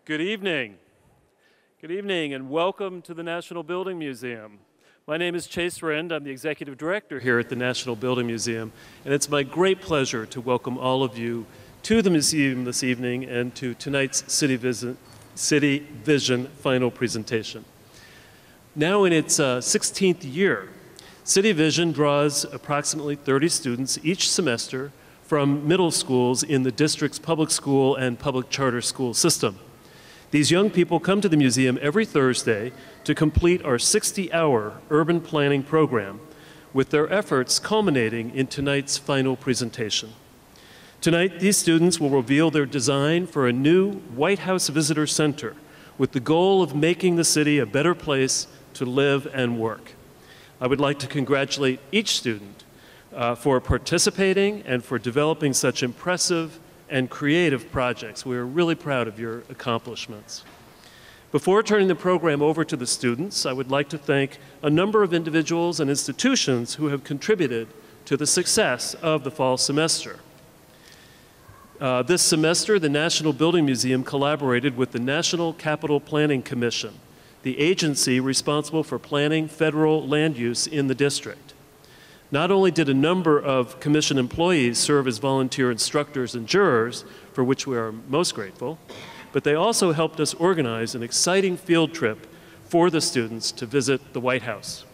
Good evening. Good evening and welcome to the National Building Museum. My name is Chase Rend. I'm the Executive Director here at the National Building Museum, and it's my great pleasure to welcome all of you to the museum this evening and to tonight's CityVision final presentation. Now in its 16th year, CityVision draws approximately 30 students each semester from middle schools in the district's public school and public charter school system. These young people come to the museum every Thursday to complete our 60-hour urban planning program, with their efforts culminating in tonight's final presentation. Tonight, these students will reveal their design for a new White House Visitor Center with the goal of making the city a better place to live and work. I would like to congratulate each student for participating and for developing such impressive and creative projects. We are really proud of your accomplishments. Before turning the program over to the students, I would like to thank a number of individuals and institutions who have contributed to the success of the fall semester. This semester, the National Building Museum collaborated with the National Capital Planning Commission, the agency responsible for planning federal land use in the district. Not only did a number of commission employees serve as volunteer instructors and jurors, for which we are most grateful, but they also helped us organize an exciting field trip for the students to visit the White House.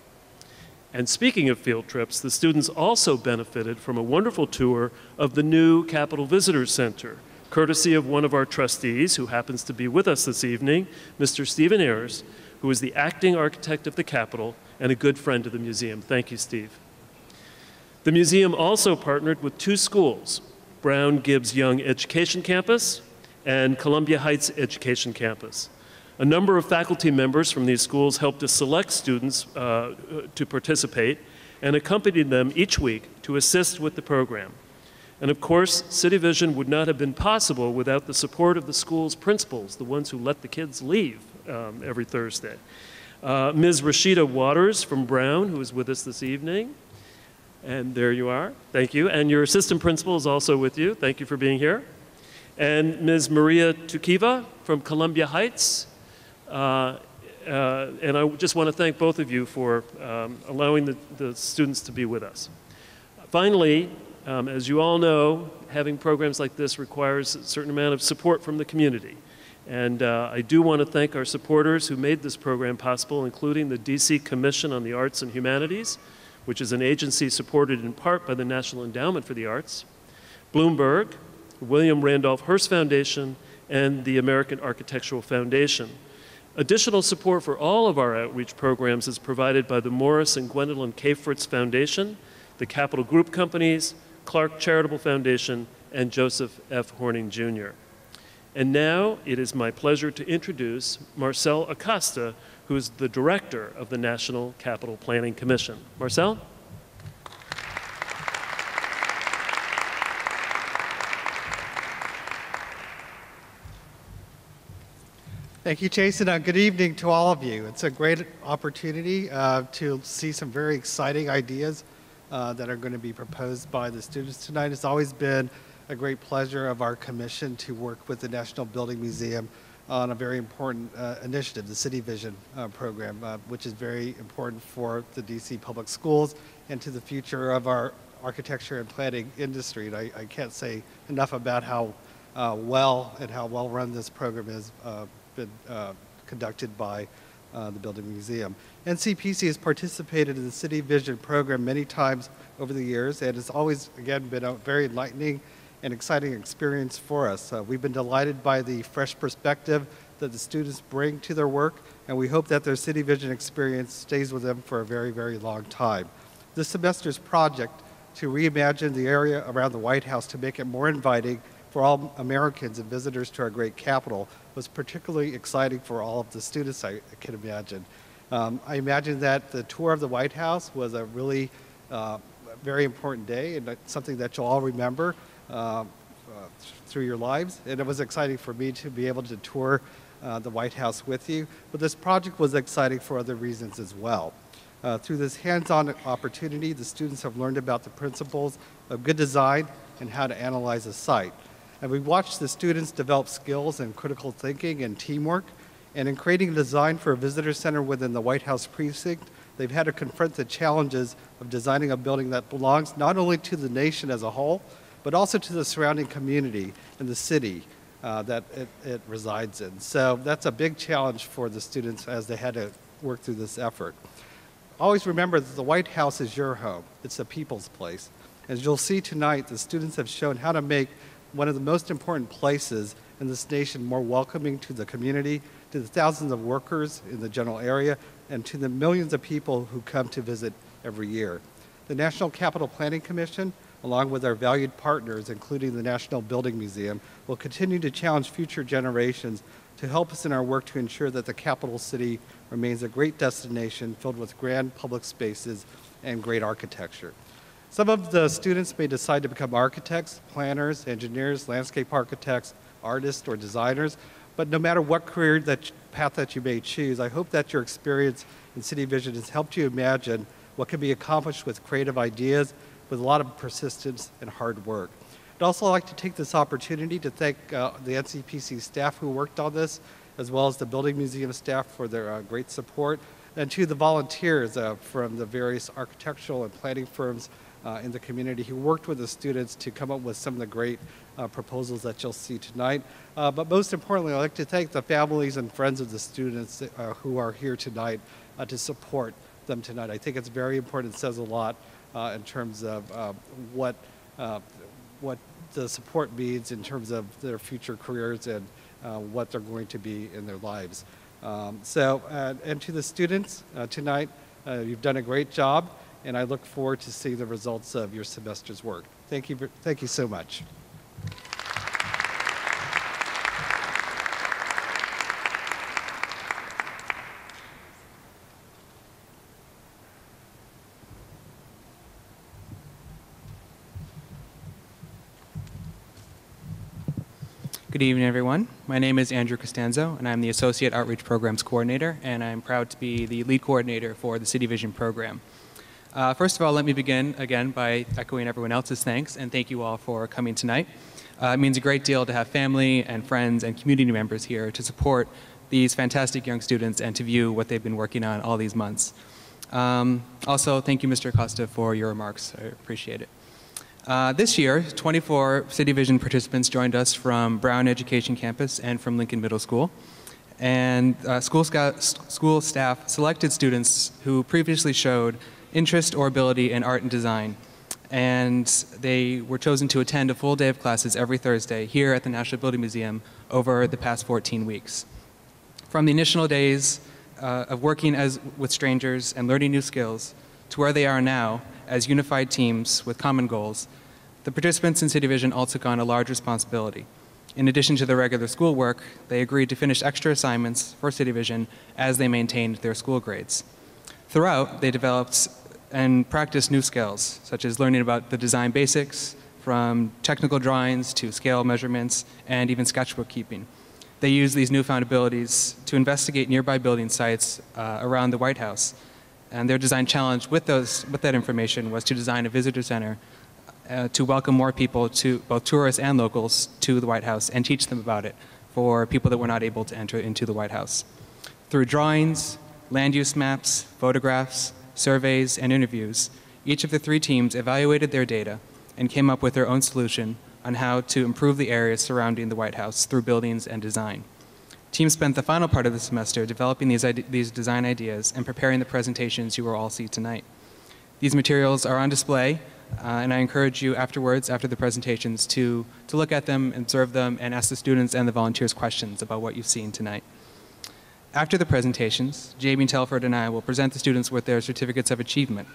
And speaking of field trips, the students also benefited from a wonderful tour of the new Capitol Visitor Center, courtesy of one of our trustees who happens to be with us this evening, Mr. Stephen Ayers, who is the acting architect of the Capitol and a good friend of the museum. Thank you, Steve. The museum also partnered with two schools, Browne Gibbs Young Education Campus and Columbia Heights Education Campus. A number of faculty members from these schools helped us select students to participate and accompanied them each week to assist with the program. And of course, CityVision would not have been possible without the support of the school's principals, the ones who let the kids leave every Thursday. Ms. Rashida Waters from Browne, who is with us this evening. And there you are. Thank you. And your assistant principal is also with you. Thank you for being here. And Ms. Maria Tukiva from Columbia Heights. And I just want to thank both of you for allowing the students to be with us. Finally, as you all know, having programs like this requires a certain amount of support from the community. And I do want to thank our supporters who made this program possible, including the DC Commission on the Arts and Humanities, which is an agency supported in part by the National Endowment for the Arts, Bloomberg, William Randolph Hearst Foundation, and the American Architectural Foundation. Additional support for all of our outreach programs is provided by the Morris and Gwendolyn K. Fritz Foundation, the Capital Group Companies, Clark Charitable Foundation, and Joseph F. Horning, Jr. And now it is my pleasure to introduce Marcel Acosta, who is the director of the National Capital Planning Commission. Marcel? Thank you, Jason. Good evening to all of you. It's a great opportunity to see some very exciting ideas that are going to be proposed by the students tonight. It's always been a great pleasure of our commission to work with the National Building Museum on a very important initiative, the CityVision program, which is very important for the DC public schools and to the future of our architecture and planning industry. And I can't say enough about how well run this program has been conducted by the Building Museum. NCPC has participated in the CityVision program many times over the years, and it's always, again, been a very enlightening and exciting experience for us. We've been delighted by the fresh perspective that the students bring to their work, and we hope that their CityVision experience stays with them for a very, very long time. This semester's project to reimagine the area around the White House to make it more inviting for all Americans and visitors to our great capital was particularly exciting for all of the students, I can imagine. I imagine that the tour of the White House was a really very important day and something that you'll all remember through your lives. And it was exciting for me to be able to tour the White House with you. But this project was exciting for other reasons as well. Through this hands-on opportunity, the students have learned about the principles of good design and how to analyze a site. And we watched the students develop skills in critical thinking and teamwork. And in creating a design for a visitor center within the White House precinct, they've had to confront the challenges of designing a building that belongs not only to the nation as a whole, but also to the surrounding community and the city that it resides in. So that's a big challenge for the students as they had to work through this effort. Always remember that the White House is your home. It's the people's place. As you'll see tonight, the students have shown how to make one of the most important places in this nation more welcoming to the community, to the thousands of workers in the general area, and to the millions of people who come to visit every year. The National Capital Planning Commission, along with our valued partners, including the National Building Museum, will continue to challenge future generations to help us in our work to ensure that the capital city remains a great destination filled with grand public spaces and great architecture. Some of the students may decide to become architects, planners, engineers, landscape architects, artists, or designers, but no matter what career path that you may choose, I hope that your experience in CityVision has helped you imagine what can be accomplished with creative ideas, with a lot of persistence and hard work. I'd also like to take this opportunity to thank the NCPC staff who worked on this, as well as the Building Museum staff for their great support, and to the volunteers from the various architectural and planning firms in the community who worked with the students to come up with some of the great proposals that you'll see tonight. But most importantly, I'd like to thank the families and friends of the students who are here tonight to support them tonight. I think it's very important. It says a lot in terms of what the support means in terms of their future careers and what they're going to be in their lives. And to the students tonight, you've done a great job, and I look forward to seeing the results of your semester's work. Thank you so much. Good evening, everyone. My name is Andrew Costanzo, and I'm the Associate Outreach Programs Coordinator, and I'm proud to be the lead coordinator for the CityVision program. First of all, let me begin again by echoing everyone else's thanks, and thank you all for coming tonight. It means a great deal to have family and friends and community members here to support these fantastic young students and to view what they've been working on all these months. Also, thank you, Mr. Acosta, for your remarks. I appreciate it. This year, 24 CityVision participants joined us from Browne Education Campus and from Lincoln Middle School. And school staff selected students who previously showed interest or ability in art and design. And they were chosen to attend a full day of classes every Thursday here at the National Building Museum over the past 14 weeks. From the initial days of working with strangers and learning new skills to where they are now, as unified teams with common goals, the participants in CityVision all took on a large responsibility. In addition to their regular schoolwork, they agreed to finish extra assignments for CityVision as they maintained their school grades. Throughout, they developed and practiced new skills, such as learning about the design basics, from technical drawings to scale measurements, and even sketchbook keeping. They used these newfound abilities to investigate nearby building sites around the White House. And their design challenge with that information was to design a visitor center to welcome more people, both tourists and locals, to the White House and teach them about it for people that were not able to enter into the White House. Through drawings, land use maps, photographs, surveys, and interviews, each of the three teams evaluated their data and came up with their own solution on how to improve the areas surrounding the White House through buildings and design. Teams spent the final part of the semester developing these design ideas and preparing the presentations you will all see tonight. These materials are on display, and I encourage you afterwards, after the presentations, to look at them, observe them, and ask the students and the volunteers questions about what you've seen tonight. After the presentations, Jamie Telford and I will present the students with their certificates of achievement.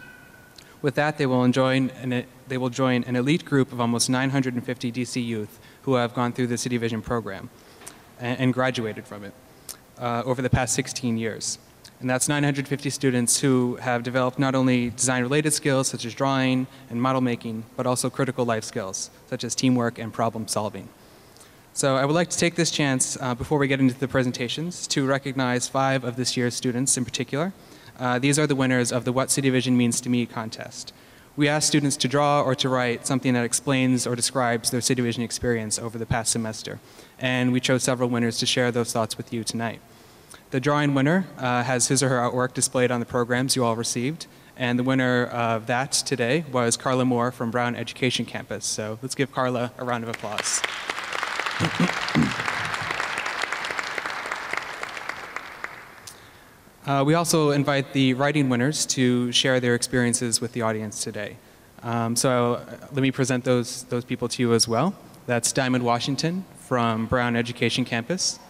With that, they will join an elite group of almost 950 DC youth who have gone through the CityVision program and graduated from it over the past 16 years. And that's 950 students who have developed not only design-related skills such as drawing and model making, but also critical life skills such as teamwork and problem solving. So I would like to take this chance before we get into the presentations to recognize 5 of this year's students in particular. These are the winners of the What CityVision Means to Me contest. We asked students to draw or to write something that explains or describes their CityVision experience over the past semester, and we chose several winners to share those thoughts with you tonight. The drawing winner has his or her artwork displayed on the programs you all received, and the winner of that today was Carla Moore from Browne Education Campus. So let's give Carla a round of applause. We also invite the writing winners to share their experiences with the audience today. So let me present those people to you as well. That's Diamond Washington from Browne Education Campus.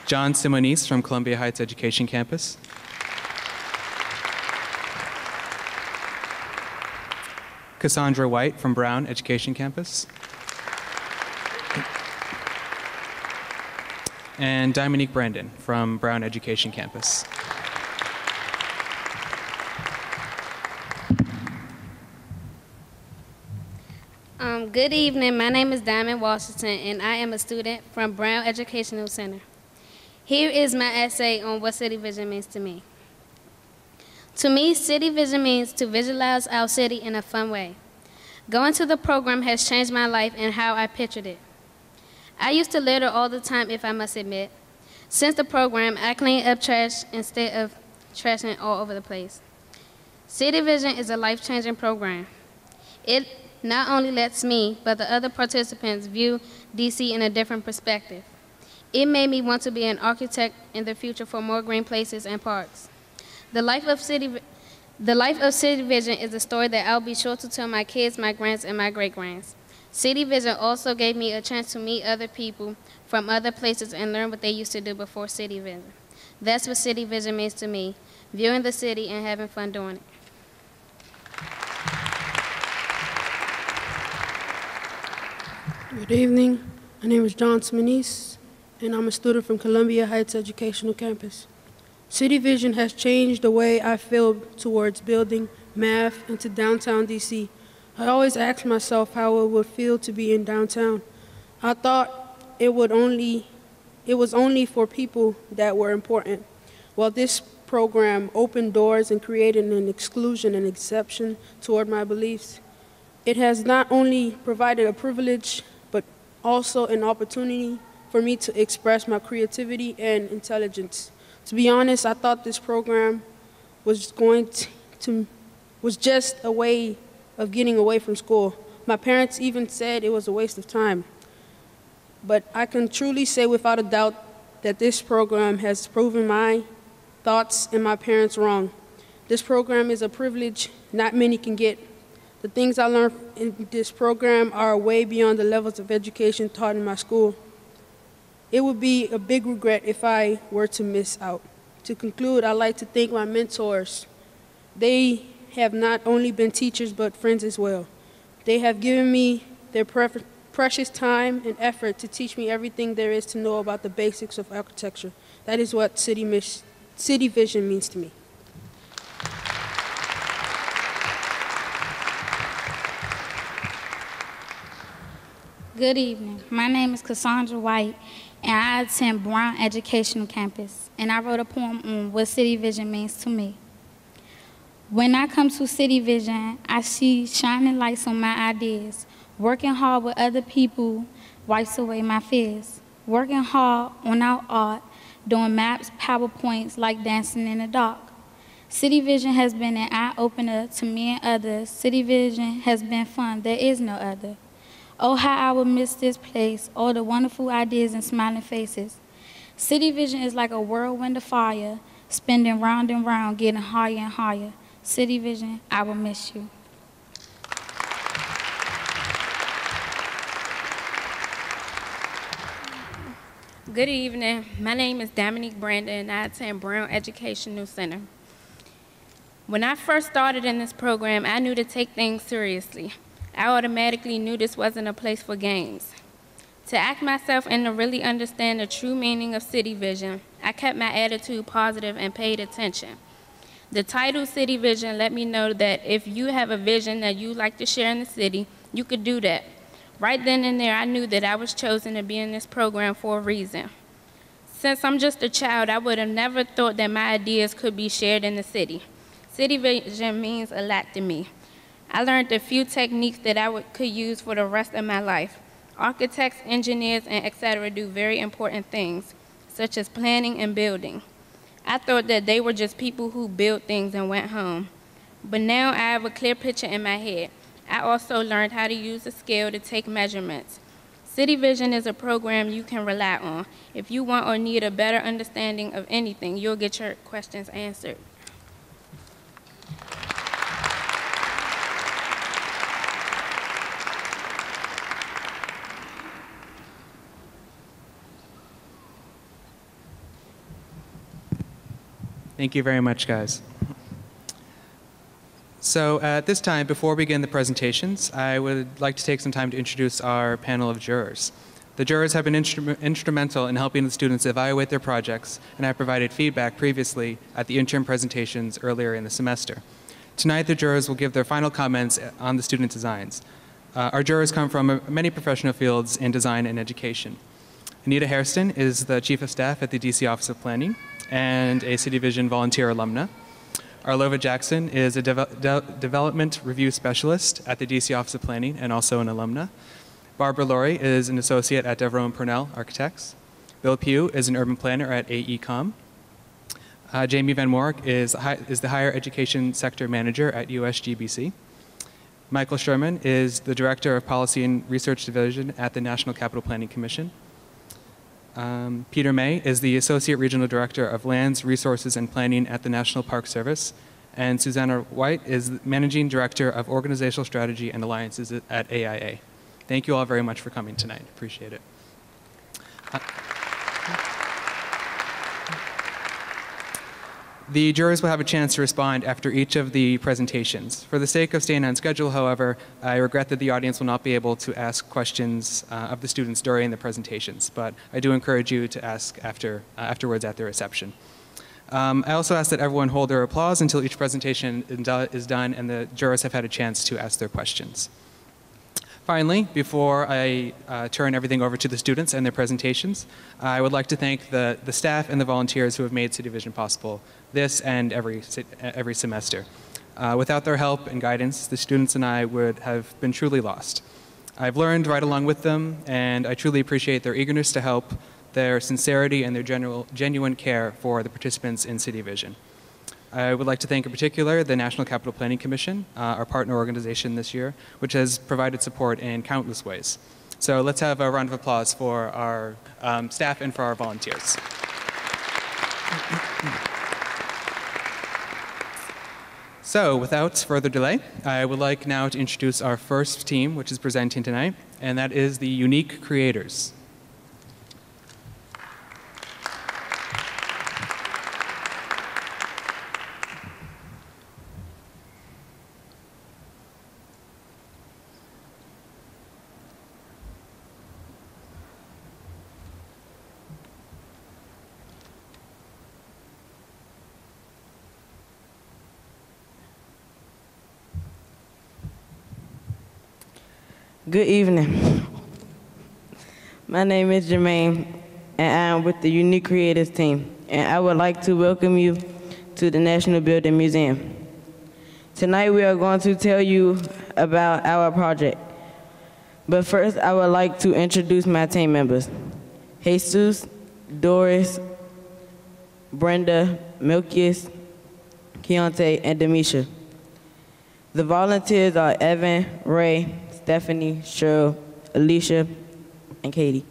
John Simonis from Columbia Heights Education Campus. Cassandra White from Browne Education Campus. And Dominique Brandon from Browne Education Campus. Good evening. My name is Diamond Washington, and I am a student from Browne Educational Center. Here is my essay on what CityVision means to me. To me, CityVision means to visualize our city in a fun way. Going to the program has changed my life and how I pictured it. I used to litter all the time, if I must admit. Since the program, I clean up trash instead of trashing all over the place. CityVision is a life-changing program. It not only lets me, but the other participants view DC in a different perspective. It made me want to be an architect in the future for more green places and parks. The life of CityVision is a story that I'll be sure to tell my kids, my grands, and my great-grands. CityVision also gave me a chance to meet other people from other places and learn what they used to do before CityVision. That's what CityVision means to me, viewing the city and having fun doing it. Good evening. My name is John Simonis, and I'm a student from Columbia Heights Educational Campus. CityVision has changed the way I feel towards building math into downtown DC. I always asked myself how it would feel to be in downtown. I thought it was only for people that were important. While this program opened doors and created an exclusion and exception toward my beliefs, it has not only provided a privilege, but also an opportunity for me to express my creativity and intelligence. To be honest, I thought this program was just a way of getting away from school. My parents even said it was a waste of time. But I can truly say without a doubt that this program has proven my thoughts and my parents wrong. This program is a privilege not many can get. The things I learned in this program are way beyond the levels of education taught in my school. It would be a big regret if I were to miss out. To conclude, I'd like to thank my mentors. They have not only been teachers, but friends as well. They have given me their precious time and effort to teach me everything there is to know about the basics of architecture. That is what CityVision means to me. Good evening. My name is Cassandra White, and I attend Browne Educational Campus, and I wrote a poem on what CityVision means to me. When I come to CityVision, I see shining lights on my ideas. Working hard with other people wipes away my fears. Working hard on our art, doing maps, PowerPoints, like dancing in the dark. CityVision has been an eye-opener to me and others. CityVision has been fun. There is no other. Oh, how I will miss this place, all the wonderful ideas and smiling faces. CityVision is like a whirlwind of fire, spinning round and round, getting higher and higher. CityVision, I will miss you. Good evening. My name is Dominique Brandon, and I attend Browne Educational Center. When I first started in this program, I knew to take things seriously. I automatically knew this wasn't a place for games. To act myself and to really understand the true meaning of CityVision, I kept my attitude positive and paid attention. The title CityVision let me know that if you have a vision that you'd like to share in the city, you could do that. Right then and there, I knew that I was chosen to be in this program for a reason. Since I'm just a child, I would have never thought that my ideas could be shared in the city. CityVision means a lot to me. I learned a few techniques that I could use for the rest of my life. Architects, engineers, and etc. do very important things, such as planning and building. I thought that they were just people who built things and went home. But now I have a clear picture in my head. I also learned how to use a scale to take measurements. CityVision is a program you can rely on. If you want or need a better understanding of anything, you'll get your questions answered. Thank you very much, guys. So at this time, before we begin the presentations, I would like to take some time to introduce our panel of jurors. The jurors have been instrumental in helping the students evaluate their projects and have provided feedback previously at the interim presentations earlier in the semester. Tonight, the jurors will give their final comments on the student designs. Our jurors come from many professional fields in design and education. Anita Hairston is the Chief of Staff at the DC Office of Planning and a CityVision volunteer alumna. Arlova Jackson is a Development Review Specialist at the DC Office of Planning and also an alumna. Barbara Laurie is an Associate at Devereux & Purnell Architects. Bill Pugh is an Urban Planner at AECom. Jamie Van Morik is the Higher Education Sector Manager at USGBC. Michael Sherman is the Director of Policy and Research Division at the National Capital Planning Commission. Peter May is the Associate Regional Director of Lands, Resources, and Planning at the National Park Service. And Susanna White is the Managing Director of Organizational Strategy and Alliances at AIA. Thank you all very much for coming tonight. Appreciate it. The jurors will have a chance to respond after each of the presentations. For the sake of staying on schedule, however, I regret that the audience will not be able to ask questions of the students during the presentations, but I do encourage you to ask afterwards at the reception. I also ask that everyone hold their applause until each presentation is done and the jurors have had a chance to ask their questions. Finally, before I turn everything over to the students and their presentations, I would like to thank the staff and the volunteers who have made CityVision possible this and every semester. Without their help and guidance, the students and I would have been truly lost. I've learned right along with them, and I truly appreciate their eagerness to help, their sincerity, and their genuine care for the participants in CityVision. I would like to thank in particular the National Capital Planning Commission, our partner organization this year, which has provided support in countless ways. So let's have a round of applause for our staff and for our volunteers. So without further delay, I would like now to introduce our first team, which is presenting tonight, and that is the Unique Creators. Good evening. My name is Jermaine, and I am with the Unique Creators team, and I would like to welcome you to the National Building Museum. Tonight we are going to tell you about our project. But first, I would like to introduce my team members: Jesus, Doris, Brenda, Milkias, Keontae, and Demisha. The volunteers are Evan, Ray, Stephanie, Cheryl, Alicia, and Katie.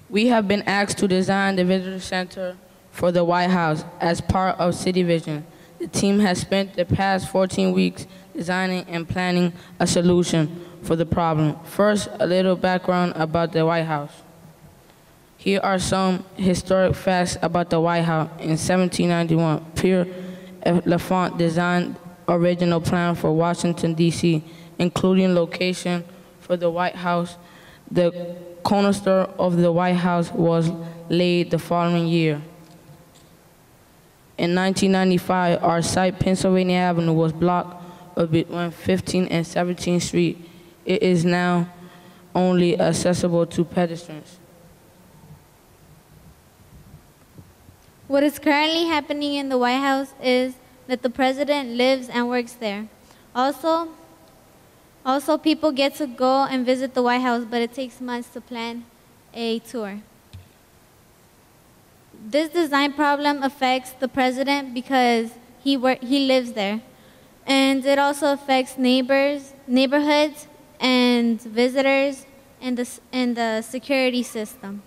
We have been asked to design the visitor center for the White House as part of CityVision. The team has spent the past 14 weeks designing and planning a solution for the problem. First, a little background about the White House. Here are some historic facts about the White House. In 1791, Pierre L'Enfant designed original plan for Washington, D.C., including location for the White House. The cornerstone of the White House was laid the following year. In 1995, our site, Pennsylvania Avenue, was blocked between 15th and 17th Street. It is now only accessible to pedestrians. What is currently happening in the White House is that the president lives and works there. Also, people get to go and visit the White House, but it takes months to plan a tour. This design problem affects the president because he lives there. And it also affects neighborhoods, and visitors, and the security system.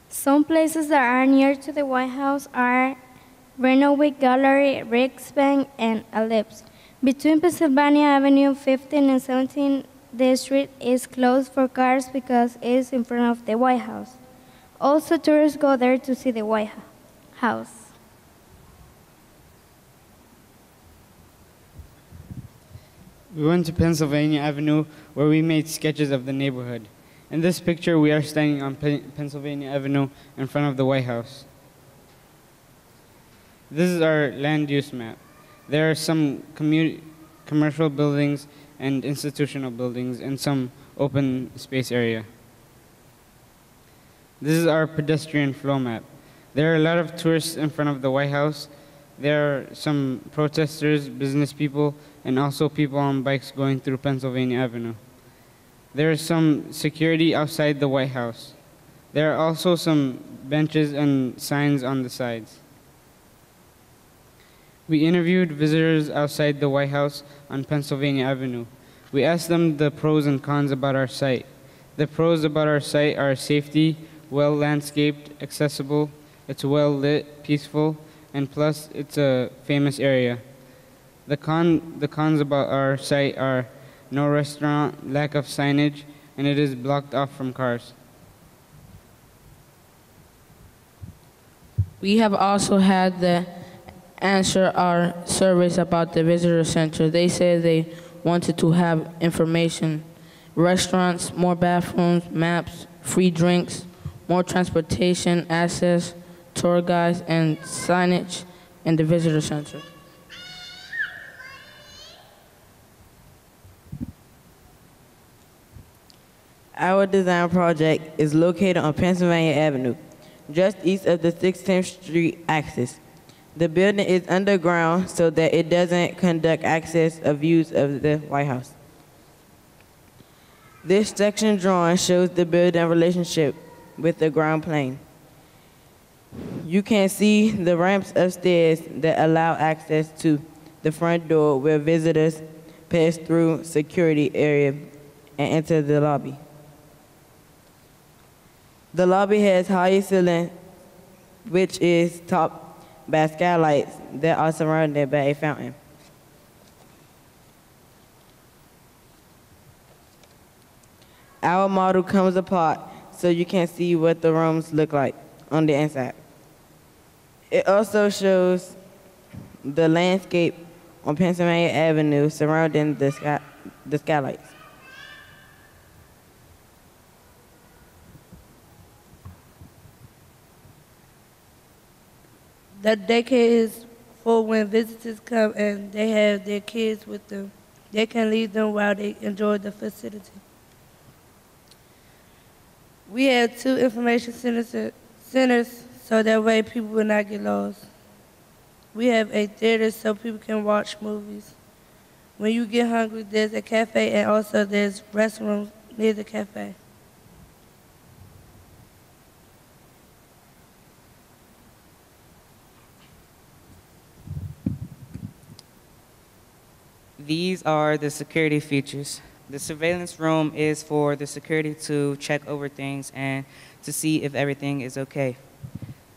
Some places that are near to the White House are Renwick Gallery, Riggs Bank, and Ellipse. Between Pennsylvania Avenue 15 and 17th, the street is closed for cars because it is in front of the White House. Also, tourists go there to see the White House. We went to Pennsylvania Avenue where we made sketches of the neighborhood. In this picture, we are standing on Pennsylvania Avenue in front of the White House. This is our land use map. There are some commercial buildings and institutional buildings and some open space area. This is our pedestrian flow map. There are a lot of tourists in front of the White House. There are some protesters, business people, and also people on bikes going through Pennsylvania Avenue. There is some security outside the White House. There are also some benches and signs on the sides. We interviewed visitors outside the White House on Pennsylvania Avenue. We asked them the pros and cons about our site. The pros about our site are safety, well landscaped, accessible, it's well lit, peaceful, and plus it's a famous area. The cons about our site are no restaurant, lack of signage, and it is blocked off from cars. We have also had the answer our surveys about the visitor center. They said they wanted to have information, restaurants, more bathrooms, maps, free drinks, more transportation, access, tour guides, and signage in the visitor center. Our design project is located on Pennsylvania Avenue, just east of the 16th Street axis. The building is underground so that it doesn't conduct access of views of the White House. This section drawing shows the building relationship with the ground plane. You can see the ramps upstairs that allow access to the front door where visitors pass through security area and enter the lobby. The lobby has high ceiling, which is topped by skylights that are surrounded by a fountain. Our model comes apart so you can see what the rooms look like on the inside. It also shows the landscape on Pennsylvania Avenue surrounding the skylights. The daycare is for when visitors come and they have their kids with them. They can leave them while they enjoy the facility. We have 2 information centers so that way people will not get lost. We have a theater so people can watch movies. When you get hungry, there's a cafe and also there's restrooms near the cafe. These are the security features. The surveillance room is for the security to check over things and to see if everything is okay.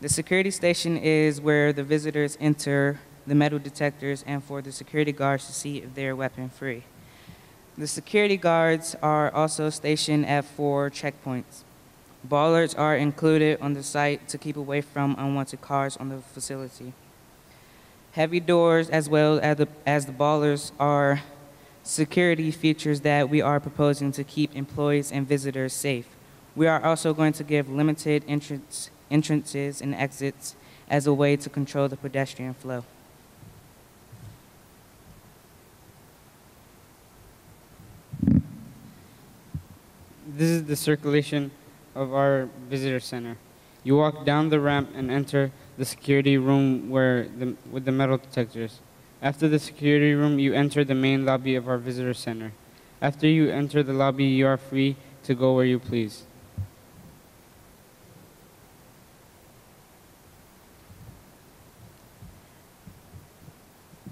The security station is where the visitors enter the metal detectors and for the security guards to see if they're weapon free. The security guards are also stationed at 4 checkpoints. Bollards are included on the site to keep away from unwanted cars on the facility. Heavy doors as well as the bollards are security features that we are proposing to keep employees and visitors safe. We are also going to give limited entrances and exits as a way to control the pedestrian flow. This is the circulation of our visitor center. You walk down the ramp and enter the security room with the metal detectors. After the security room, you enter the main lobby of our visitor center. After you enter the lobby, you are free to go where you please.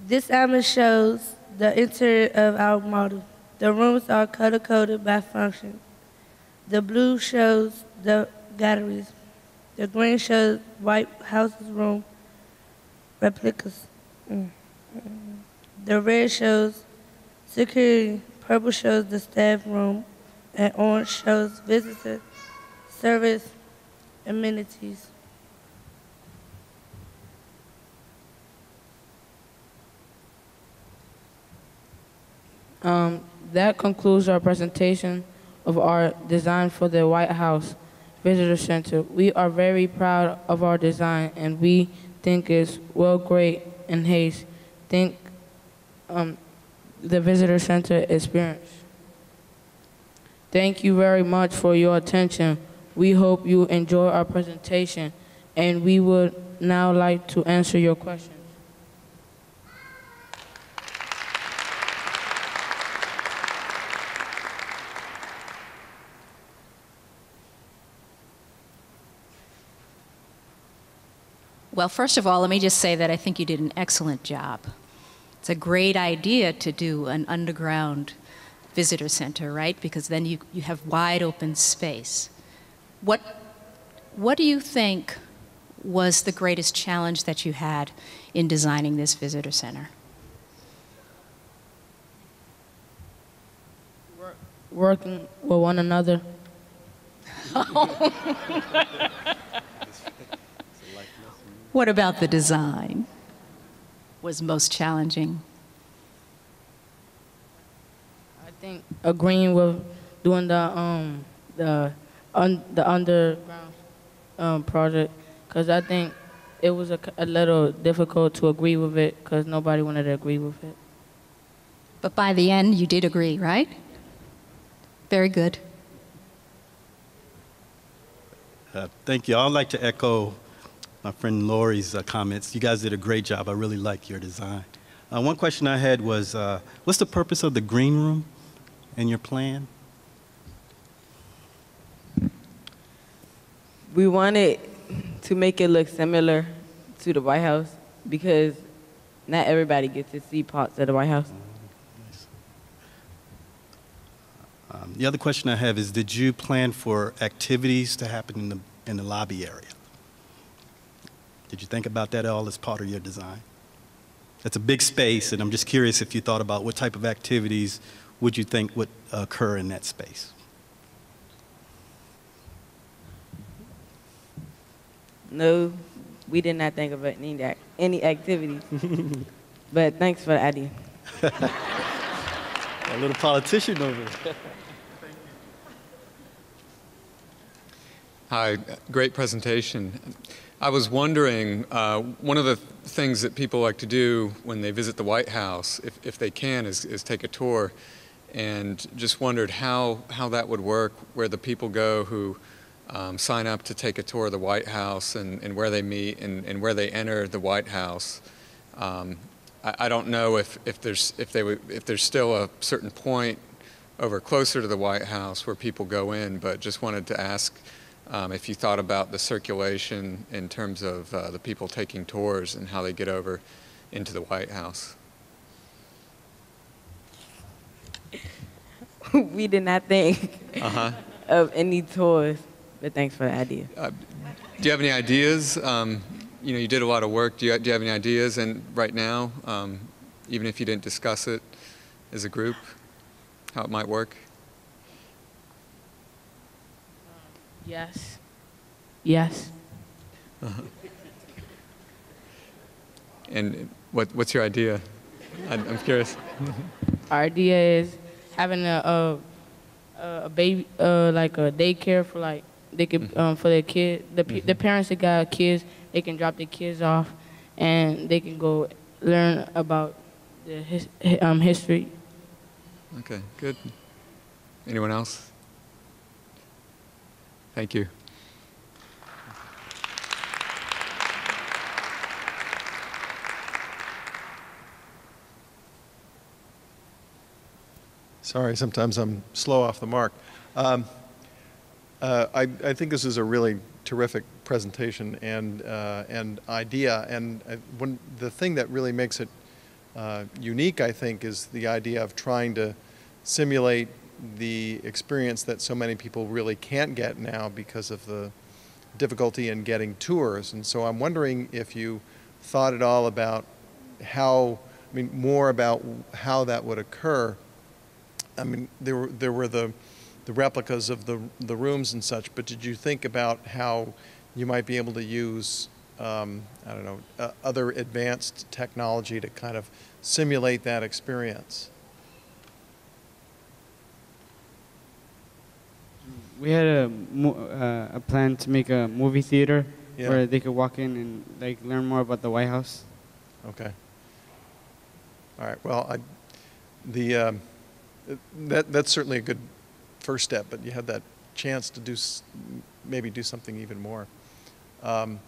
This image shows the interior of our model. The rooms are color-coded by function. The blue shows the galleries. The green shows White House's room replicas. The red shows security. Purple shows the staff room. And orange shows visitor service amenities. That concludes our presentation of our design for the White House Visitor Center. We are very proud of our design, and we think it's well great and haste. Think the Visitor Center experience. Thank you very much for your attention. We hope you enjoy our presentation, and we would now like to answer your questions. Well, first of all, let me just say that I think you did an excellent job. It's a great idea to do an underground visitor center, right? Because then you have wide open space. What do you think was the greatest challenge that you had in designing this visitor center? Working with one another. What about the design was most challenging? I think agreeing with doing the underground project, because I think it was a little difficult to agree with it because nobody wanted to agree with it. But by the end, you did agree, right? Very good. Thank you. I'd like to echo my friend Lori's comments. You guys did a great job. I really like your design. One question I had was, what's the purpose of the green room in your plan? We wanted to make it look similar to the White House because not everybody gets to see parts of the White House. Nice. The other question I have is, did you plan for activities to happen in the lobby area? Did you think about that at all as part of your design? That's a big space, and I'm just curious if you thought about what type of activities would you think would occur in that space? No, we did not think about any activities. But thanks for the idea. A little politician over there. Hi, great presentation. I was wondering, one of the things that people like to do when they visit the White House, if they can, is take a tour, and just wondered how that would work, where the people go who sign up to take a tour of the White House and where they meet and where they enter the White House. I don't know if there's still a certain point over closer to the White House where people go in, but just wanted to ask if you thought about the circulation in terms of the people taking tours and how they get over into the White House. We did not think of any tours, but thanks for the idea. Do you have any ideas? You know, you did a lot of work. Do you have any ideas? And right now, even if you didn't discuss it as a group, how it might work? Yes. Yes. And what's your idea? I'm curious. Our idea is having a baby, like a daycare for like they could for their kid. The parents that got kids, they can drop their kids off, and they can go learn about the history. Okay, good. Anyone else? Thank you. Sorry, sometimes I'm slow off the mark. I think this is a really terrific presentation and idea. And the thing that really makes it unique, I think, is the idea of trying to simulate the experience that so many people really can't get now because of the difficulty in getting tours. And so I'm wondering if you thought at all about more about how that would occur. I mean, there were the replicas of the rooms and such, but did you think about how you might be able to use, other advanced technology to kind of simulate that experience? We had a plan to make a movie theater where they could walk in and like learn more about the White House. Okay. All right. Well, that's certainly a good first step, but you had that chance to maybe do something even more. And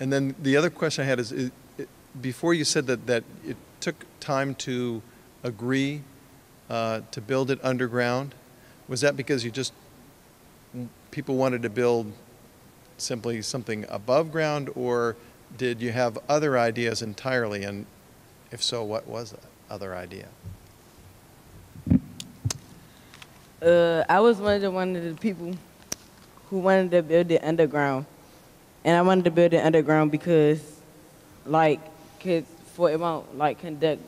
then the other question I had is before you said that it took time to agree to build it underground, was that because people wanted to build simply something above ground, or did you have other ideas entirely? And if so, what was that other idea? I was one of the people who wanted to build it underground. And I wanted to build it underground because, it won't, conduct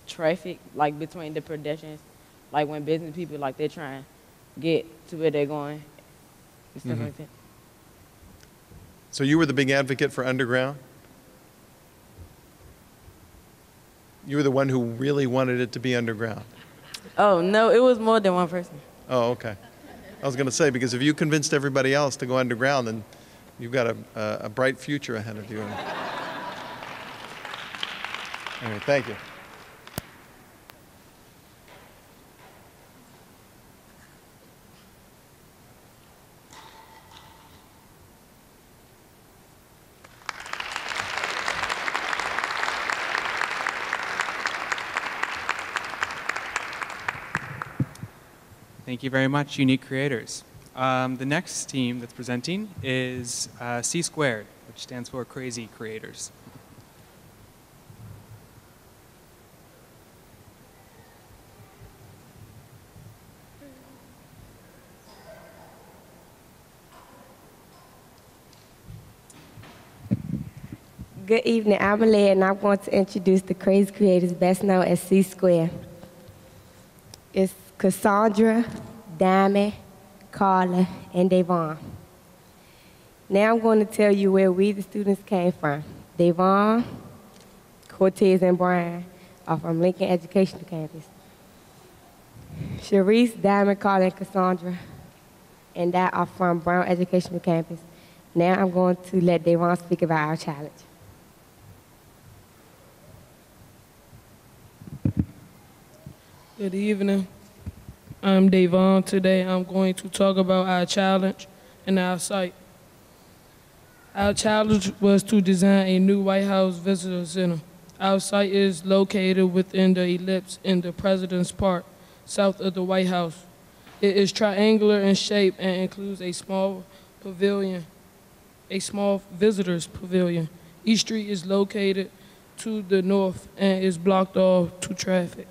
traffic, between the pedestrians. Like, when business people, they're trying to get to where they're going and stuff like that. So you were the big advocate for underground? You were the one who really wanted it to be underground? Oh, no, it was more than one person. Oh, okay. I was going to say, because if you convinced everybody else to go underground, then you've got a bright future ahead of you. Anyway, thank you. Thank you very much, Unique Creators. The next team that's presenting is C Squared, which stands for Crazy Creators. Good evening, I'm Alea, and I'm going to introduce the Crazy Creators, best known as C Squared. It's Cassandra, Diamond, Carla, and Devon. Now I'm going to tell you where we, the students, came from. Devon, Cortez, and Browne are from Lincoln Educational Campus. Sharice, Diamond, Carla, and Cassandra, and that are from Browne Educational Campus. Now I'm going to let Devon speak about our challenge. Good evening. I'm Devon. Today I'm going to talk about our challenge and our site. Our challenge was to design a new White House Visitor Center. Our site is located within the ellipse in the President's Park, south of the White House. It is triangular in shape and includes a small pavilion, a small visitor's pavilion. Each street is located to the north and is blocked off to traffic.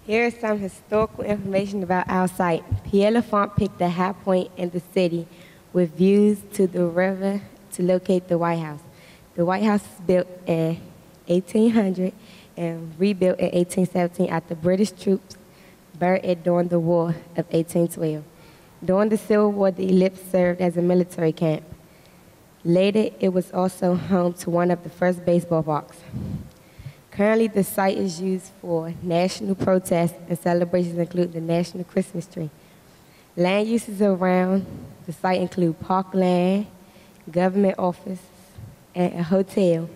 Here is some historical information about our site. Pierre Lafont picked a high point in the city with views to the river to locate the White House. The White House was built in 1800 and rebuilt in 1817 after British troops burned it during the War of 1812. During the Civil War, the ellipse served as a military camp. Later, it was also home to one of the first baseball parks. Currently, the site is used for national protests and celebrations, including the National Christmas Tree. Land uses around the site include parkland, government office, and a hotel.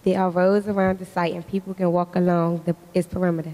There are roads around the site, and people can walk along its perimeter.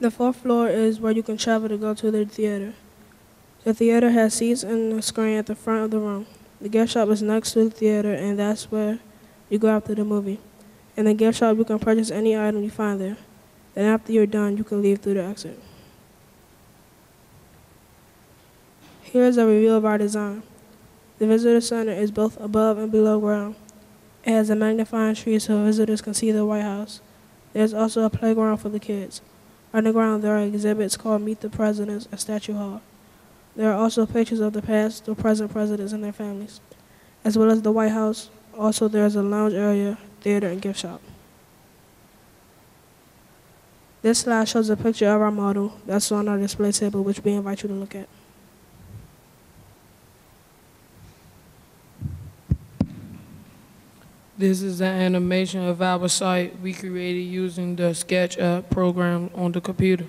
The fourth floor is where you can travel to go to the theater. The theater has seats and a screen at the front of the room. The gift shop is next to the theater, and that's where you go after the movie. In the gift shop, you can purchase any item you find there. Then after you're done, you can leave through the exit. Here's a review of our design. The visitor center is both above and below ground. It has a magnifying tree so visitors can see the White House. There's also a playground for the kids. Underground, there are exhibits called Meet the Presidents at Statue Hall. There are also pictures of the past or present presidents and their families, as well as the White House. Also, there's a lounge area, theater, and gift shop. This slide shows a picture of our model that's on our display table, which we invite you to look at. This is an animation of our site we created using the SketchUp program on the computer.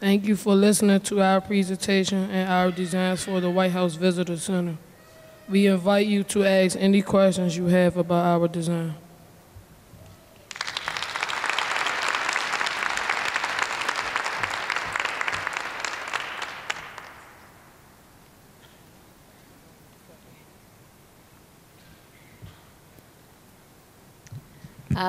Thank you for listening to our presentation and our designs for the White House Visitor Center. We invite you to ask any questions you have about our design.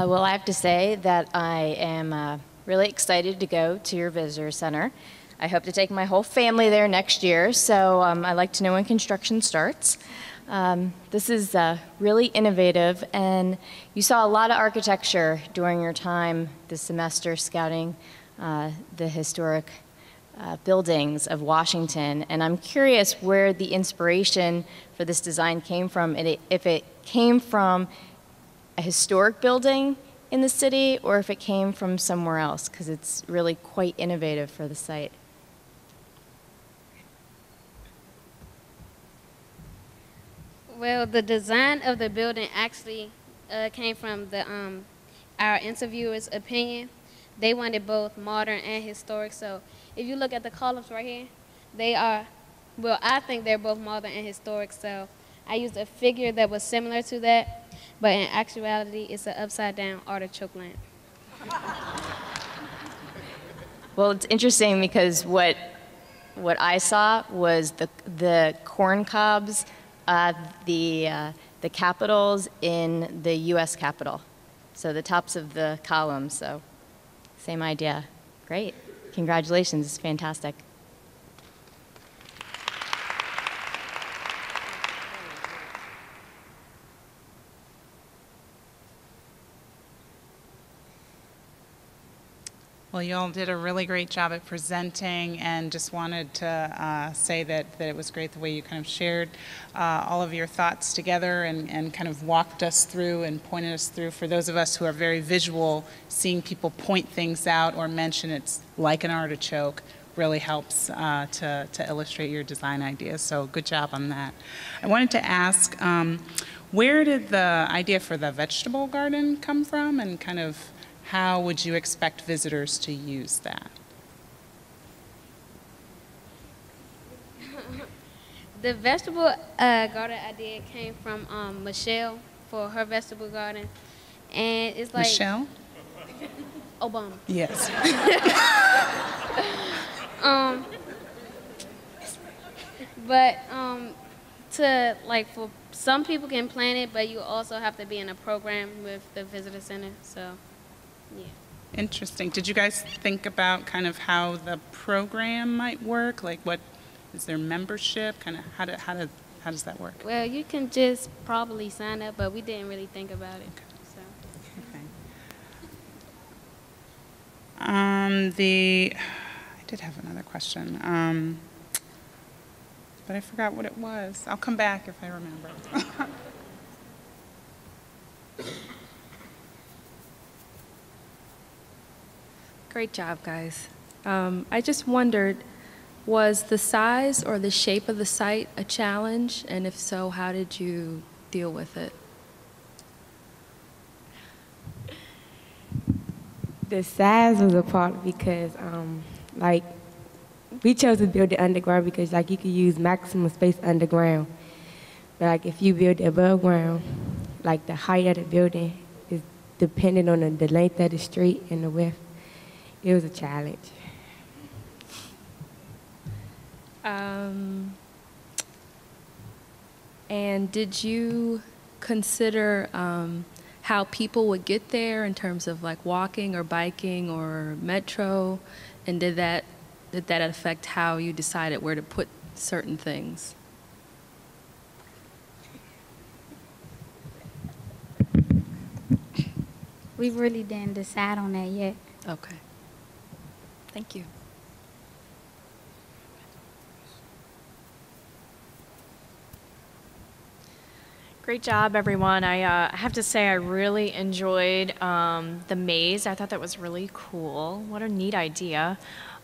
Well, I have to say that I am really excited to go to your visitor center. I hope to take my whole family there next year, so I'd like to know when construction starts. This is really innovative, and you saw a lot of architecture during your time this semester scouting the historic buildings of Washington, and I'm curious where the inspiration for this design came from, and if it came from a historic building in the city or if it came from somewhere else, because it's really quite innovative for the site. Well, the design of the building actually came from the our interviewers' opinion. They wanted both modern and historic. So if you look at the columns right here, they are, well, I think they're both modern and historic. So I used a figure that was similar to that, but in actuality, it's an upside-down artichoke lamp. Well, it's interesting because what I saw was the corn cobs, the capitals in the U.S. Capitol. So the tops of the columns, so same idea. Great. Congratulations, it's fantastic. Well, you all did a really great job at presenting, and just wanted to say that it was great the way you kind of shared all of your thoughts together and kind of walked us through and pointed us through. For those of us who are very visual, seeing people point things out or mention it's like an artichoke really helps to illustrate your design ideas. So good job on that. I wanted to ask, where did the idea for the vegetable garden come from, and kind of how would you expect visitors to use that? The vegetable garden idea came from Michelle for her vegetable garden, and it's like Michelle Obama. Yes. But to like for some people can plan it, but you also have to be in a program with the visitor center. So. Yeah. Interesting. Did you guys think about kind of how the program might work? Like, what is their membership? Kind of how does that work? Well, you can just probably sign up, but we didn't really think about it. So. Okay. I did have another question, but I forgot what it was. I'll come back if I remember. Great job, guys. I just wondered, was the size or the shape of the site a challenge? And if so, how did you deal with it? The size was a part because, like, we chose to build it underground because, like, you could use maximum space underground. But like if you build above ground, like the height of the building is dependent on the length of the street and the width. It was a challenge. And did you consider how people would get there in terms of like walking or biking or metro? And did that affect how you decided where to put certain things? We really didn't decide on that yet. Okay. Thank you. Great job, everyone. I have to say I really enjoyed the maze. I thought that was really cool. What a neat idea.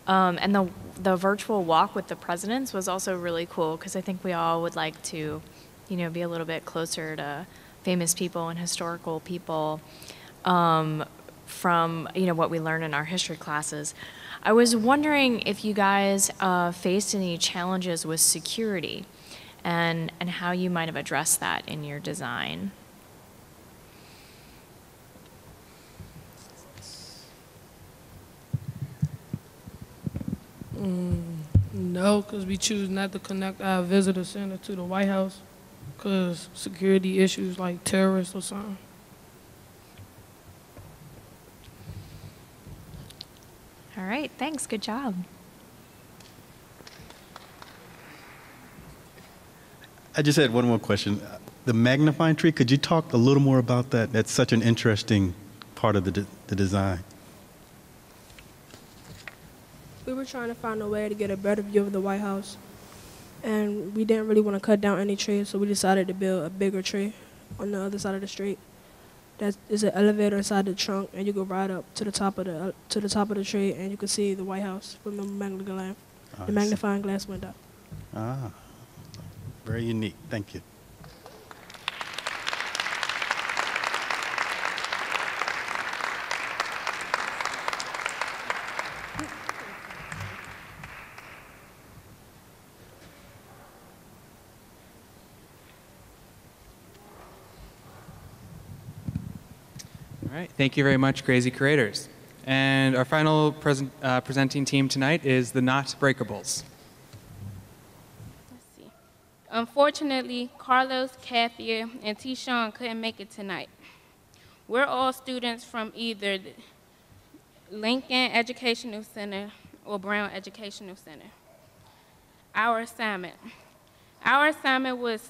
And the virtual walk with the presidents was also really cool because I think we all would like to, be a little bit closer to famous people and historical people from, what we learn in our history classes. I was wondering if you guys faced any challenges with security and how you might have addressed that in your design. No, because we choose not to connect our visitor center to the White House because security issues like terrorists or something. All right, thanks. Good job. I just had one more question. The magnifying tree, could you talk a little more about that? That's such an interesting part of the design. We were trying to find a way to get a better view of the White House, and we didn't really want to cut down any trees, so we decided to build a bigger tree on the other side of the street. That is an elevator inside the trunk, and you go right up to the top of the tree, and you can see the White House from the magnifying glass window. Ah, very unique. Thank you. All right, thank you very much, Crazy Creators. And our final presenting team tonight is the Not Breakables. Unfortunately, Carlos, Kathy, and T-Sean couldn't make it tonight. We're all students from either the Lincoln Educational Center or Browne Educational Center. Our assignment was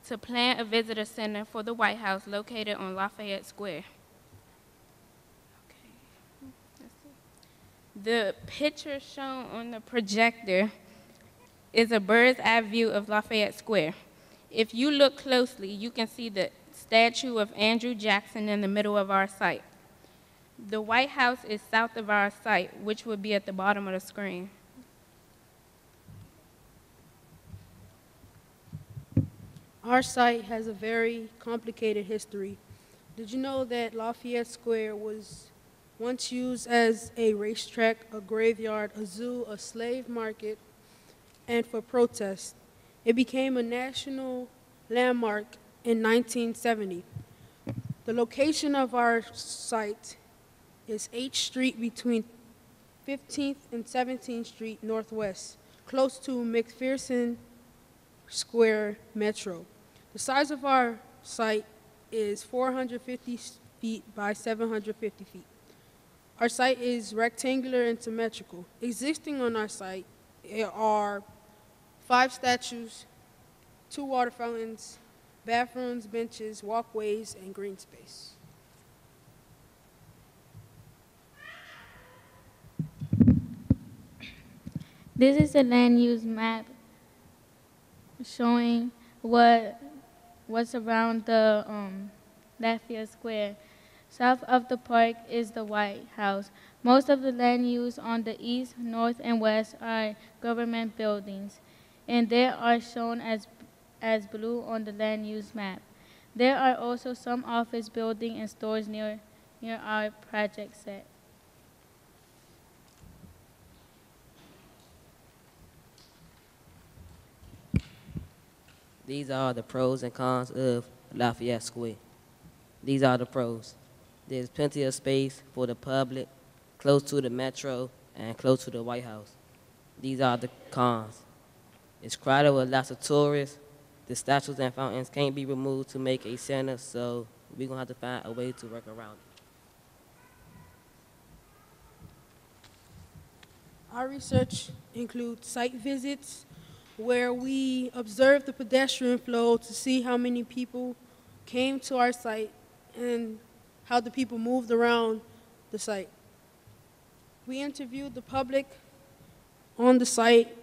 to plan a visitor center for the White House located on Lafayette Square. The picture shown on the projector is a bird's eye view of Lafayette Square. If you look closely, you can see the statue of Andrew Jackson in the middle of our site. The White House is south of our site, which would be at the bottom of the screen. Our site has a very complicated history. Did you know that Lafayette Square was once used as a racetrack, a graveyard, a zoo, a slave market, and for protest? It became a national landmark in 1970. The location of our site is H Street between 15th and 17th Street Northwest, close to McPherson Square Metro. The size of our site is 450 feet by 750 feet. Our site is rectangular and symmetrical. Existing on our site are 5 statues, 2 water fountains, bathrooms, benches, walkways, and green space. This is a land use map showing what's around the Lafayette Square. South of the park is the White House. Most of the land use on the east, north, and west are government buildings, and they are shown as blue on the land use map. There are also some office buildings and stores near our project site. These are the pros and cons of Lafayette Square. These are the pros. There's plenty of space for the public, close to the metro, and close to the White House. These are the cons. It's crowded with lots of tourists. The statues and fountains can't be removed to make a center, so we're going to have to find a way to work around it. Our research includes site visits where we observe the pedestrian flow to see how many people came to our site and how the people moved around the site. We interviewed the public on the site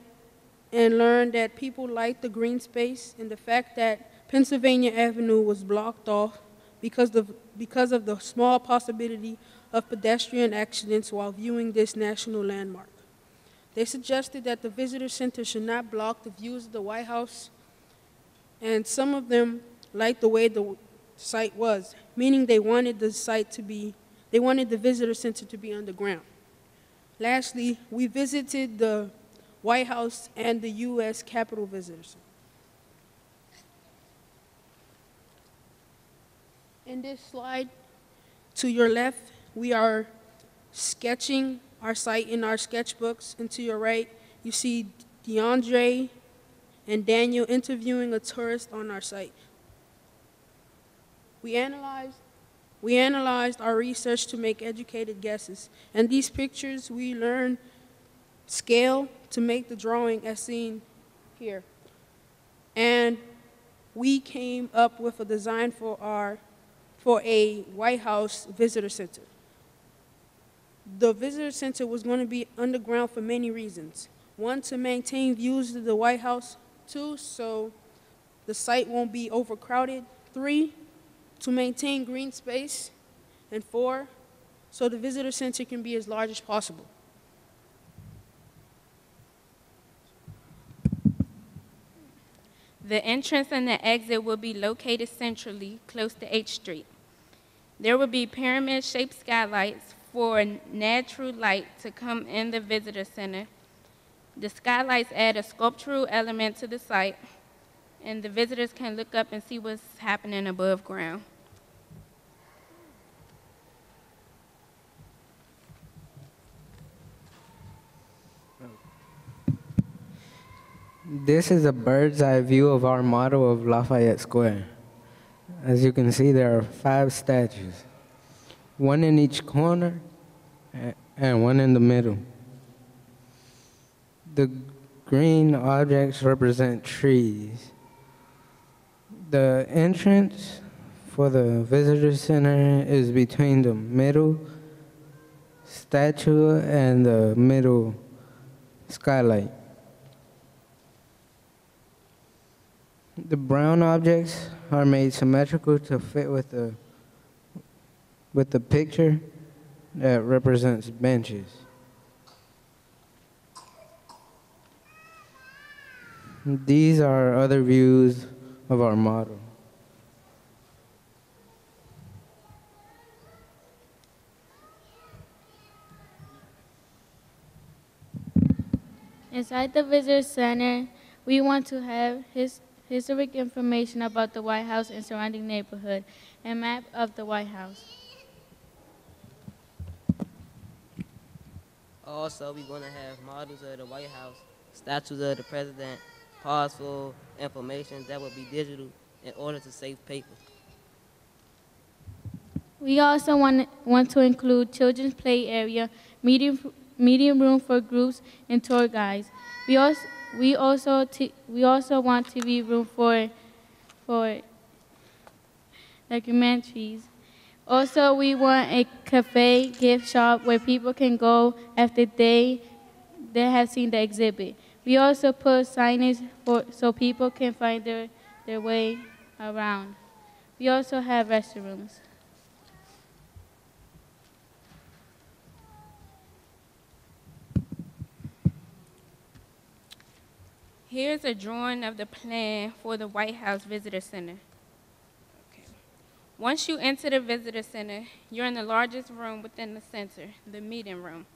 and learned that people liked the green space and the fact that Pennsylvania Avenue was blocked off because of the small possibility of pedestrian accidents while viewing this national landmark. They suggested that the visitor center should not block the views of the White House, and some of them liked the way the site was, meaning they wanted the visitor center to be underground. Lastly, we visited the White House and the U.S. Capitol Visitor Center. In this slide, to your left, we are sketching our site in our sketchbooks, and to your right, you see DeAndre and Daniel interviewing a tourist on our site. We analyzed our research to make educated guesses, and these pictures we learned scale to make the drawing as seen here. And we came up with a design for a White House visitor center. The visitor center was going to be underground for many reasons. One, to maintain views of the White House. Two, so the site won't be overcrowded. Three, to maintain green space. And four, so the visitor center can be as large as possible. The entrance and the exit will be located centrally, close to H Street. There will be pyramid-shaped skylights for natural light to come in the visitor center. The skylights add a sculptural element to the site, and the visitors can look up and see what's happening above ground. This is a bird's eye view of our model of Lafayette Square. As you can see, there are 5 statues, one in each corner and one in the middle. The green objects represent trees. The entrance for the visitor center is between the middle statue and the middle skylight. The brown objects are made symmetrical to fit with the picture that represents benches. These are other views of our model. Inside the visitor center, we want to have historic information about the White House and surrounding neighborhood, and map of the White House. Also, we want to have models of the White House, statues of the president, pause for information that will be digital in order to save paper. We also want to include children's play area, meeting room for groups, and tour guides. We also want TV room for documentaries. Also, we want a cafe gift shop where people can go after they have seen the exhibit. We also put signage so people can find their way around. We also have restrooms. Here's a drawing of the plan for the White House Visitor Center. Okay. Once you enter the Visitor Center, you're in the largest room within the center, the meeting room.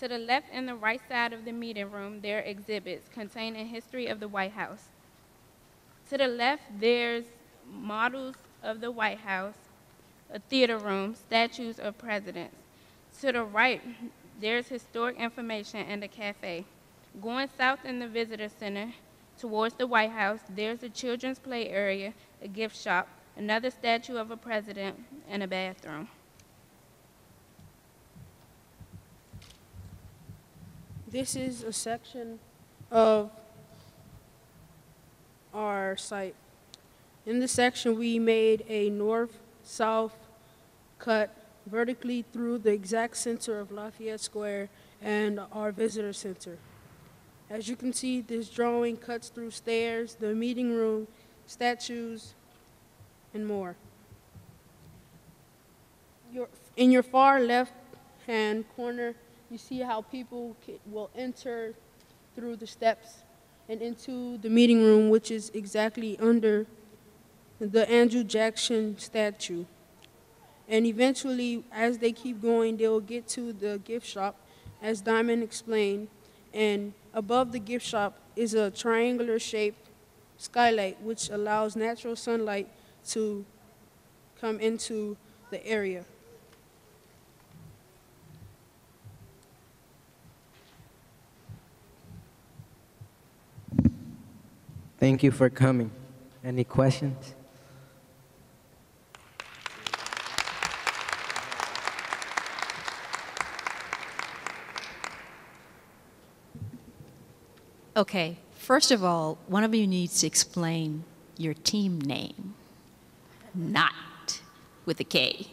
To the left and the right side of the meeting room, there are exhibits containing history of the White House. To the left, there's models of the White House, a theater room, statues of presidents. To the right, there's historic information and a cafe. Going south in the visitor center towards the White House, there's a children's play area, a gift shop, another statue of a president, and a bathroom. This is a section of our site. In this section, we made a north-south cut vertically through the exact center of Lafayette Square and our visitor center. As you can see, this drawing cuts through stairs, the meeting room, statues, and more. In your far left-hand corner, you see how people will enter through the steps and into the meeting room, which is exactly under the Andrew Jackson statue. And eventually, as they keep going, they'll get to the gift shop, as Diamond explained. And above the gift shop is a triangular-shaped skylight, which allows natural sunlight to come into the area. Thank you for coming. Any questions? Okay, first of all, one of you needs to explain your team name, not with a K.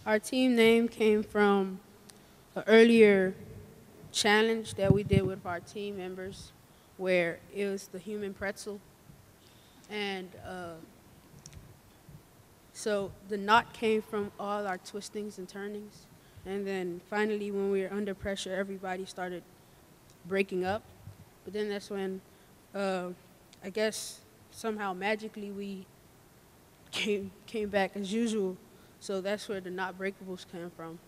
Our team name came from an earlier challenge that we did with our team members, where it was the human pretzel. And so the knot came from all our twistings and turnings. And then finally, when we were under pressure, everybody started breaking up. But then that's when, I guess, somehow magically we came back as usual. So that's where the not breakables came from.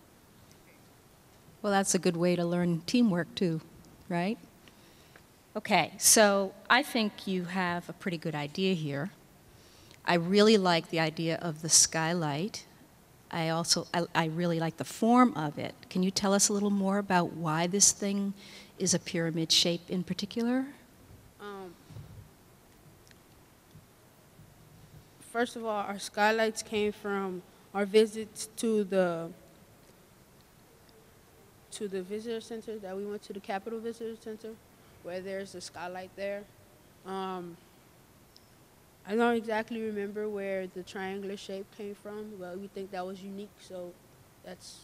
Well, that's a good way to learn teamwork too, right? Okay, so I think you have a pretty good idea here. I really like the idea of the skylight. I really like the form of it. Can you tell us a little more about why this thing is a pyramid shape in particular? First of all, our skylights came from our visits to the visitor center that we went to, the Capitol Visitor Center, where there's a skylight there. I don't exactly remember where the triangular shape came from, but we think that was unique, so that's...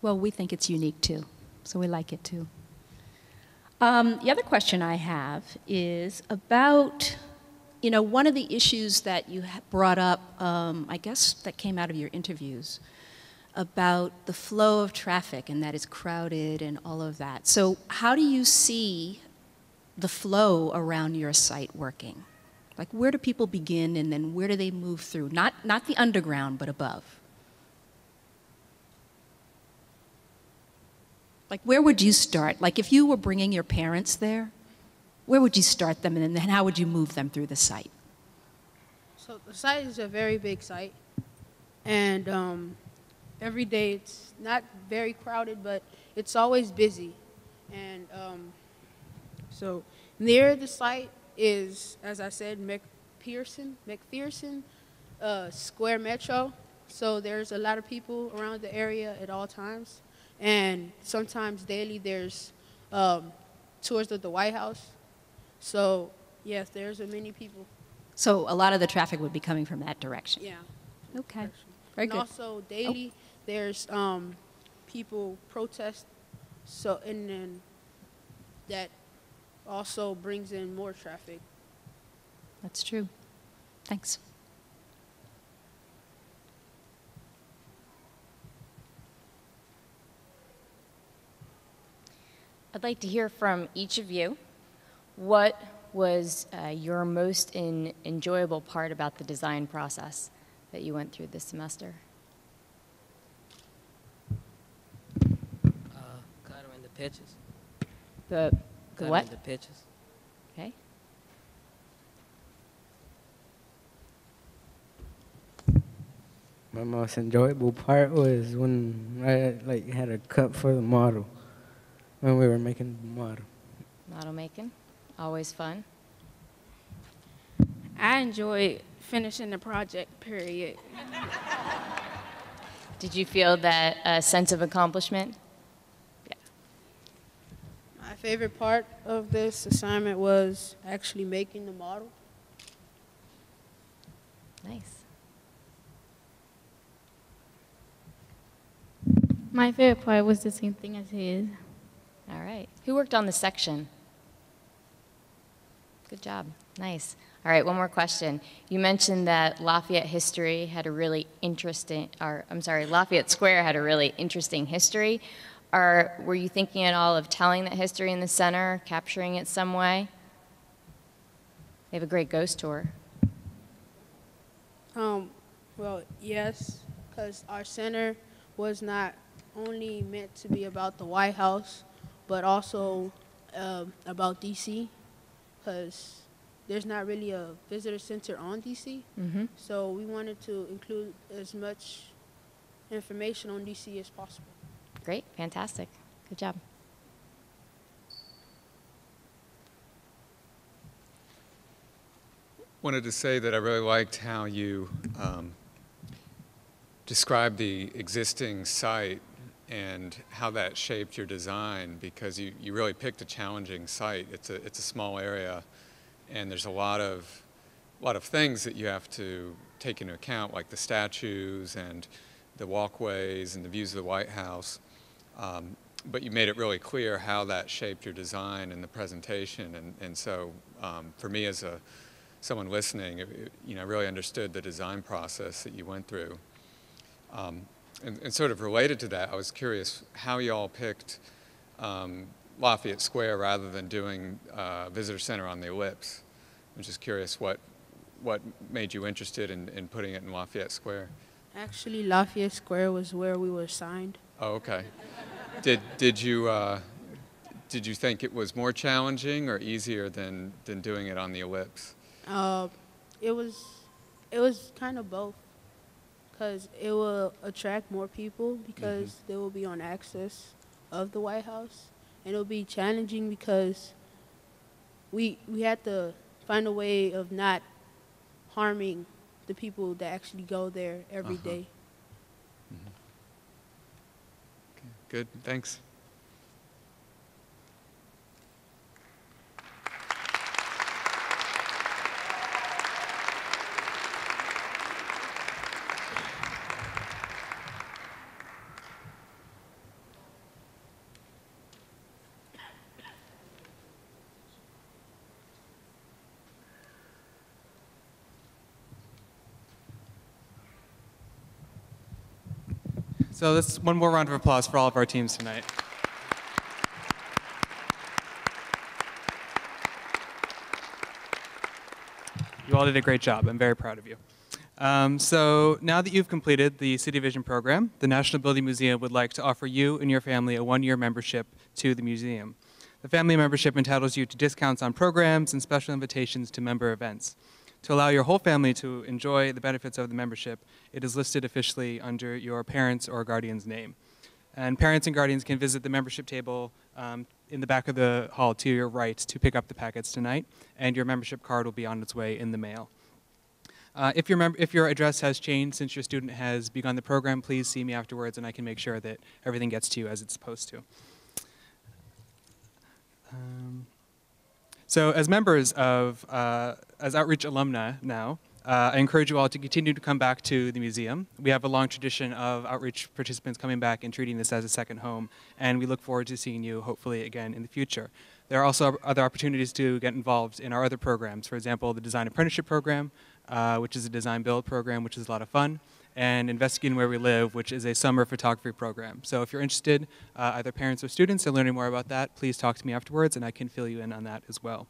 Well, we think it's unique too, so we like it too. The other question I have is about, you know, one of the issues that you brought up, I guess that came out of your interviews, about the flow of traffic and that it's crowded and all of that. So how do you see the flow around your site working? Like, where do people begin and then where do they move through? Not the underground, but above. Like, where would you start? Like, if you were bringing your parents there, where would you start them and then how would you move them through the site? So the site is a very big site, and every day it's not very crowded, but it's always busy. And so near the site is, as I said, McPherson Square Metro. So there's a lot of people around the area at all times. And sometimes daily there's tours of the White House. So yes, there's many people. So a lot of the traffic would be coming from that direction? Yeah. Okay, very and good. Also daily there's people protest, so and then that also brings in more traffic. That's true. Thanks. I'd like to hear from each of you. What was your most enjoyable part about the design process that you went through this semester? Claro, pitches. The Cut what? into pitches. Okay. My most enjoyable part was when I had a cup for the model when we were making the model. Model making, always fun. I enjoyed finishing the project, period. Did you feel that sense of accomplishment? My favorite part of this assignment was actually making the model. Nice. My favorite part was the same thing as his. All right. Who worked on the section? Good job. Nice. All right, one more question. You mentioned that Lafayette history had a really interesting, or I'm sorry, Lafayette Square had a really interesting history. Were you thinking at all of telling that history in the center, capturing it some way? They have a great ghost tour. Well, yes, because our center was not only meant to be about the White House, but also about DC, because there's not really a visitor center on DC. Mm-hmm. So we wanted to include as much information on DC as possible. Great, fantastic. Good job. Wanted to say that I really liked how you described the existing site and how that shaped your design, because you really picked a challenging site. It's a small area, and there's a lot of things that you have to take into account, like the statues and the walkways and the views of the White House. But you made it really clear how that shaped your design and the presentation, and so for me as someone listening, I really understood the design process that you went through. And sort of related to that, I was curious how you all picked Lafayette Square rather than doing Visitor Center on the Ellipse. I'm just curious what made you interested in putting it in Lafayette Square. Actually, Lafayette Square was where we were assigned. Oh, okay. Did you think it was more challenging or easier than doing it on the Ellipse? It was kind of both, because it will attract more people because they will be on access of the White House, and it'll be challenging because we had to find a way of not harming the people that actually go there every day. Okay, good, thanks. So let's one more round of applause for all of our teams tonight. You all did a great job. I'm very proud of you. So now that you've completed the CityVision program, the National Building Museum would like to offer you and your family a one-year membership to the museum. The family membership entitles you to discounts on programs and special invitations to member events. To allow your whole family to enjoy the benefits of the membership, it is listed officially under your parents' or guardian's name. And parents and guardians can visit the membership table in the back of the hall to your right to pick up the packets tonight, and your membership card will be on its way in the mail. If your address has changed since your student has begun the program, please see me afterwards and I can make sure that everything gets to you as it's supposed to. So as members of, as Outreach alumni now, I encourage you all to continue to come back to the museum. We have a long tradition of Outreach participants coming back and treating this as a second home, and we look forward to seeing you hopefully again in the future. There are also other opportunities to get involved in our other programs. For example, the Design Apprenticeship Program, which is a design build program, which is a lot of fun, and Investigating Where We Live, which is a summer photography program. So if you're interested, either parents or students, in learning more about that, please talk to me afterwards and I can fill you in on that as well.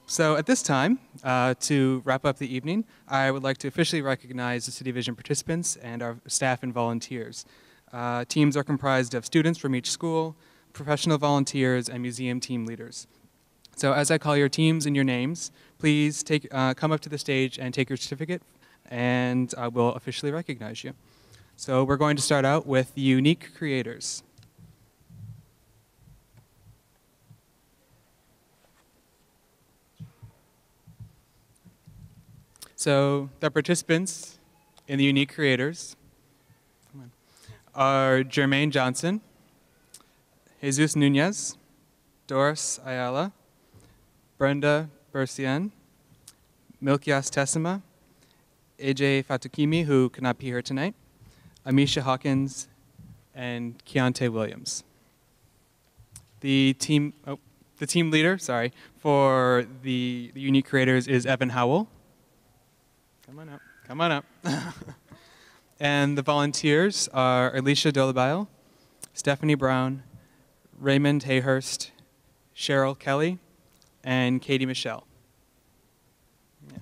So at this time, to wrap up the evening, I would like to officially recognize the CityVision participants and our staff and volunteers. Teams are comprised of students from each school, professional volunteers, and museum team leaders. So as I call your teams and your names, please come up to the stage and take your certificate, and I will officially recognize you. So we're going to start out with the unique creators. So the participants in the unique creators are Jermaine Johnson, Jesus Nunez, Doris Ayala, Brenda Bercien, Milkias Tessima, AJ Fatukimi, who could not be here tonight, Amisha Hawkins, and Keontae Williams. The team leader, for the unique creators is Evan Howell. Come on up. And the volunteers are Alicia Dolabile, Stephanie Browne, Raymond Hayhurst, Cheryl Kelly, and Katie Michelle. Yeah.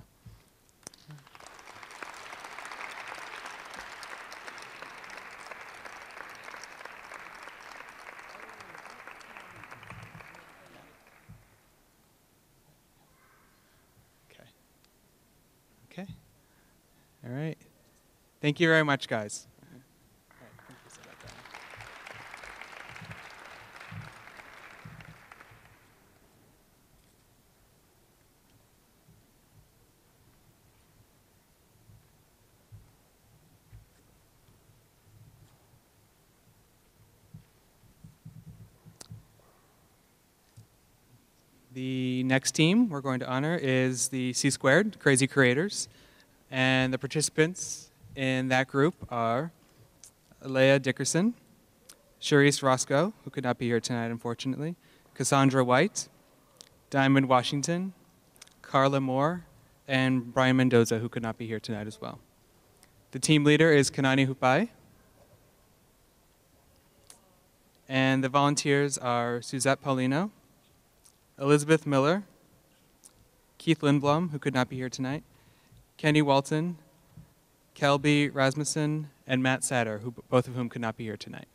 Okay. All right. Thank you very much, guys. The next team we're going to honor is the C Squared, Crazy Creators. And the participants in that group are Leah Dickerson, Charisse Roscoe, who could not be here tonight, unfortunately, Cassandra White, Diamond Washington, Carla Moore, and Brian Mendoza, who could not be here tonight as well. The team leader is Kanani Hupai. And the volunteers are Suzette Paulino, Elizabeth Miller, Keith Lindblom, who could not be here tonight, Kenny Walton, Kelby Rasmussen, and Matt Satter, both of whom could not be here tonight.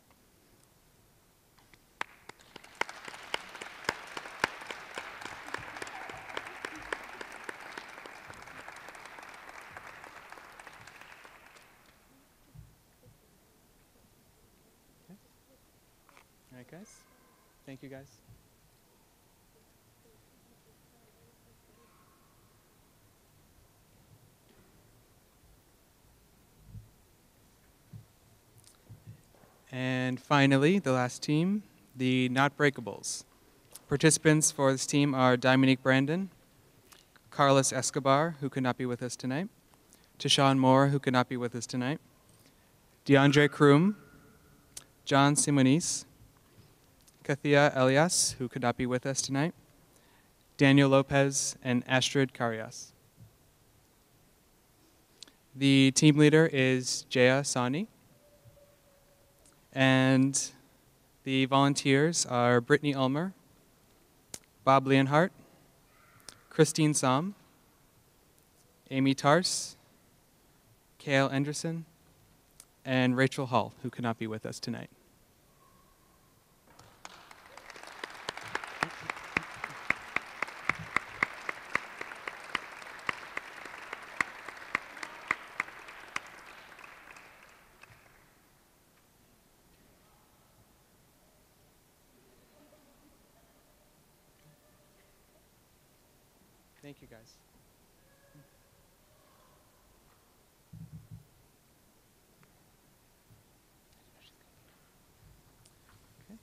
Okay. All right, guys. Thank you, guys. And finally, the last team, the Not Breakables. Participants for this team are Dominique Brandon, Carlos Escobar, who could not be with us tonight, Tashawn Moore, who could not be with us tonight, DeAndre Kroom, John Simonis, Kathia Elias, who could not be with us tonight, Daniel Lopez, and Astrid Carias. The team leader is Jaya Sani. And the volunteers are Brittany Ulmer, Bob Leonhardt, Christine Som, Amy Tars, Kale Anderson, and Rachel Hall, who could not be with us tonight. Thank you, guys. Okay.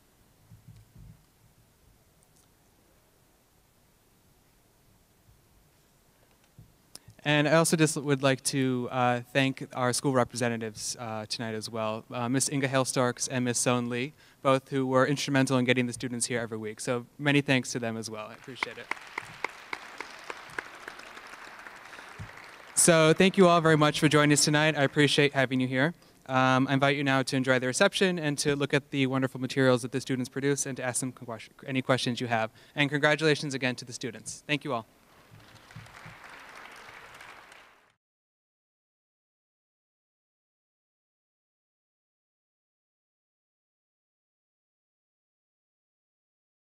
And I also just would like to thank our school representatives tonight as well, Ms. Inga Hale-Starks and Ms. Soan Lee, both who were instrumental in getting the students here every week. So many thanks to them as well. I appreciate it. So thank you all very much for joining us tonight. I appreciate having you here. I invite you now to enjoy the reception and to look at the wonderful materials that the students produce and to ask them any questions you have. And congratulations again to the students. Thank you all.